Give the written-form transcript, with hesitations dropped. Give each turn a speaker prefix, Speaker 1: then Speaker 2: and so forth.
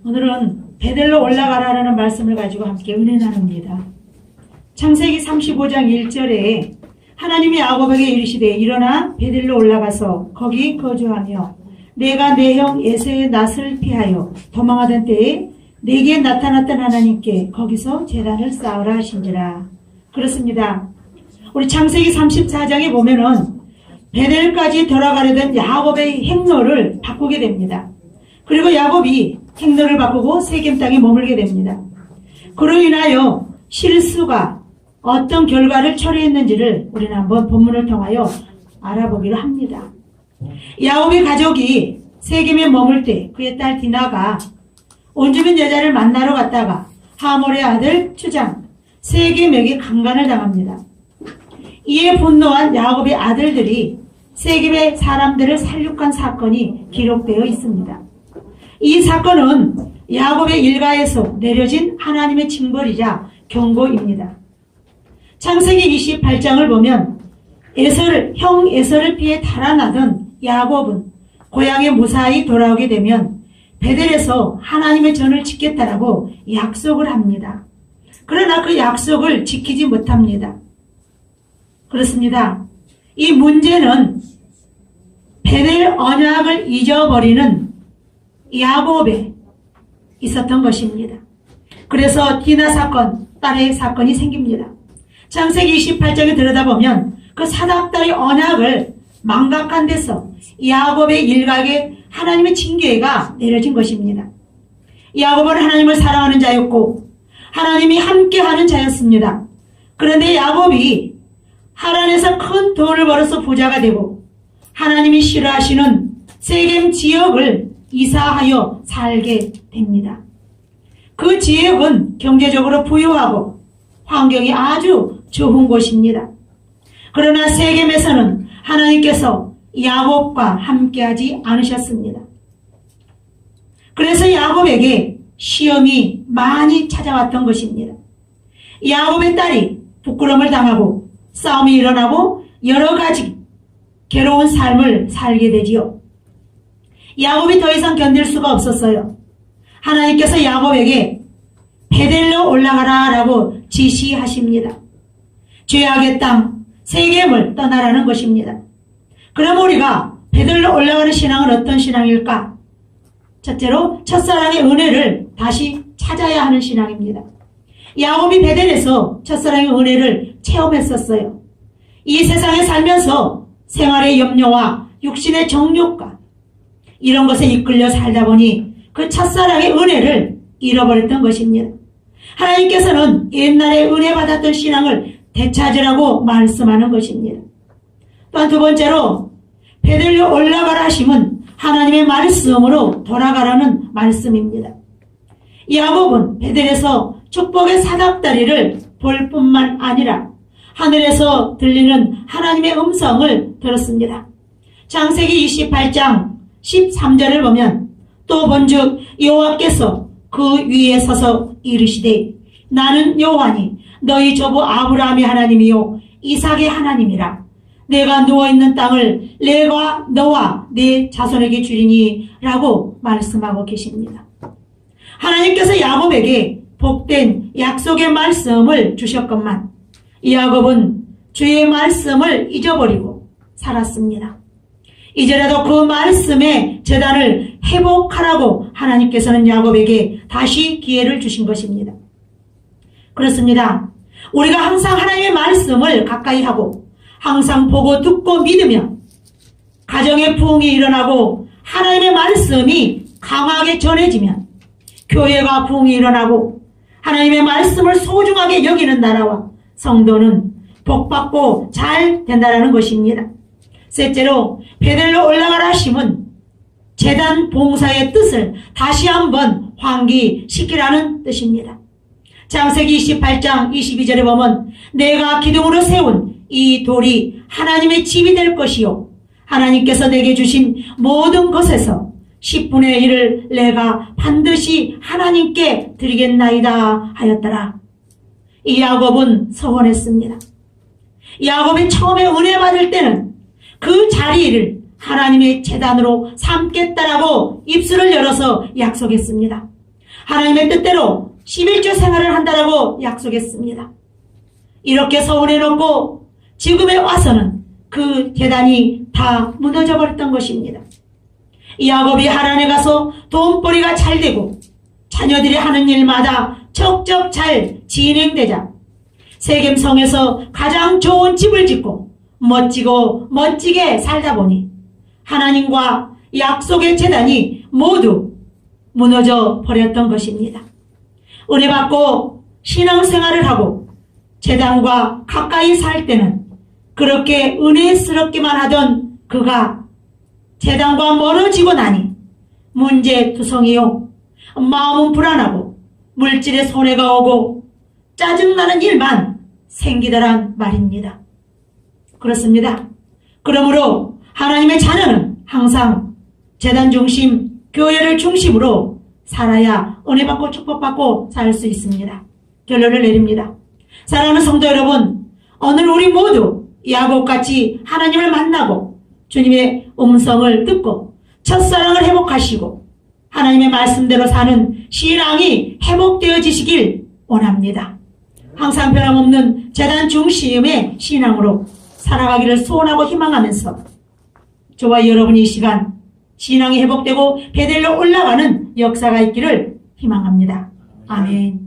Speaker 1: 오늘은 베델로 올라가라라는 말씀을 가지고 함께 은혜 나눕니다. 창세기 35장 1절에 하나님이 야곱에게 이르시되 일어나 베델로 올라가서 거기 거주하며 내가 내 형 에서의 낯을 피하여 도망하던 때에 내게 나타났던 하나님께 거기서 제단을 쌓으라 하신지라. 그렇습니다. 우리 창세기 34장에 보면은 베델까지 돌아가려던 야곱의 행로를 바꾸게 됩니다. 그리고 야곱이 행로를 바꾸고 세겜 땅에 머물게 됩니다. 그로 인하여 실수가 어떤 결과를 초래했는지를 우리는 한번 본문을 통하여 알아보기로 합니다. 야곱의 가족이 세겜에 머물 때 그의 딸 디나가 온주민 여자를 만나러 갔다가 하몰의 아들 추장 세겜에게 강간을 당합니다. 이에 분노한 야곱의 아들들이 세겜의 사람들을 살육한 사건이 기록되어 있습니다. 이 사건은 야곱의 일가에서 내려진 하나님의 징벌이자 경고입니다. 창세기 28장을 보면 형 에서를 피해 달아나던 야곱은 고향에 무사히 돌아오게 되면 베델에서 하나님의 전을 지켰다라고 약속을 합니다. 그러나 그 약속을 지키지 못합니다. 그렇습니다. 이 문제는 베델 언약을 잊어버리는 야곱에 있었던 것입니다. 그래서 디나 사건, 딸의 사건이 생깁니다. 창세기 28장에 들여다보면 그 사닥다리 언약을 망각한 데서 야곱의 일각에 하나님의 징계가 내려진 것입니다. 야곱은 하나님을 사랑하는 자였고 하나님이 함께하는 자였습니다. 그런데 야곱이 하란에서 큰 돈을 벌어서 부자가 되고 하나님이 싫어하시는 세겜 지역을 이사하여 살게 됩니다. 그 지역은 경제적으로 부유하고 환경이 아주 좋은 곳입니다. 그러나 세겜에서는 하나님께서 야곱과 함께하지 않으셨습니다. 그래서 야곱에게 시험이 많이 찾아왔던 것입니다. 야곱의 딸이 부끄러움을 당하고 싸움이 일어나고 여러 가지 괴로운 삶을 살게 되지요. 야곱이 더 이상 견딜 수가 없었어요. 하나님께서 야곱에게 베델로 올라가라 라고 지시하십니다. 죄악의 땅 세겜을 떠나라는 것입니다. 그럼 우리가 베델로 올라가는 신앙은 어떤 신앙일까? 첫째로 첫사랑의 은혜를 다시 찾아야 하는 신앙입니다. 야곱이 베델에서 첫사랑의 은혜를 체험했었어요. 이 세상에 살면서 생활의 염려와 육신의 정욕과 이런 것에 이끌려 살다 보니 그 첫사랑의 은혜를 잃어버렸던 것입니다. 하나님께서는 옛날에 은혜 받았던 신앙을 되찾으라고 말씀하는 것입니다. 또한 두 번째로 베델로 올라가라 하심은 하나님의 말씀으로 돌아가라는 말씀입니다. 야곱은 베델에서 축복의 사닥다리를 볼 뿐만 아니라 하늘에서 들리는 하나님의 음성을 들었습니다. 창세기 28장 13절을 보면 또 본즉 여호와께서 그 위에 서서 이르시되 나는 여호와니 너희 조부 아브라함의 하나님이요 이삭의 하나님이라. 내가 누워있는 땅을 내가 너와 네 자손에게 주리니 라고 말씀하고 계십니다. 하나님께서 야곱에게 복된 약속의 말씀을 주셨건만 야곱은 주의 말씀을 잊어버리고 살았습니다. 이제라도 그 말씀의 제단을 회복하라고 하나님께서는 야곱에게 다시 기회를 주신 것입니다. 그렇습니다. 우리가 항상 하나님의 말씀을 가까이 하고 항상 보고 듣고 믿으면 가정의 부흥이 일어나고 하나님의 말씀이 강하게 전해지면 교회가 부흥이 일어나고 하나님의 말씀을 소중하게 여기는 나라와 성도는 복받고 잘 된다는 것입니다. 셋째로 베델로 올라가라 하심은 제단 봉사의 뜻을 다시 한번 환기시키라는 뜻입니다. 창세기 28장 22절에 보면 내가 기둥으로 세운 이 돌이 하나님의 집이 될 것이요 하나님께서 내게 주신 모든 것에서 10분의 1을 내가 반드시 하나님께 드리겠나이다 하였더라. 이 야곱은 서원했습니다. 야곱이 처음에 은혜 받을 때는 그 자리를 하나님의 제단으로 삼겠다라고 입술을 열어서 약속했습니다. 하나님의 뜻대로 11조 생활을 한다라고 약속했습니다. 이렇게 서운해 놓고 지금에 와서는 그 재단이 다 무너져 버렸던 것입니다. 야곱이 하란에 가서 돈벌이가 잘 되고 자녀들이 하는 일마다 척척 잘 진행되자 세겜성에서 가장 좋은 집을 짓고 멋지게 살다 보니 하나님과 약속의 재단이 모두 무너져 버렸던 것입니다. 은혜 받고 신앙생활을 하고 재단과 가까이 살 때는 그렇게 은혜스럽기만 하던 그가 재단과 멀어지고 나니 문제투성이요, 마음은 불안하고 물질에 손해가 오고 짜증나는 일만 생기더란 말입니다. 그렇습니다. 그러므로 하나님의 자녀는 항상 재단 중심, 교회를 중심으로 살아야 은혜 받고 축복받고 살 수 있습니다. 결론을 내립니다. 사랑하는 성도 여러분, 오늘 우리 모두 야곱같이 하나님을 만나고 주님의 음성을 듣고 첫사랑을 회복하시고 하나님의 말씀대로 사는 신앙이 회복되어지시길 원합니다. 항상 변함없는 재단 중심의 신앙으로 살아가기를 소원하고 희망하면서 저와 여러분이 이 시간 신앙이 회복되고 베델로 올라가는 역사가 있기를 희망합니다. 아멘.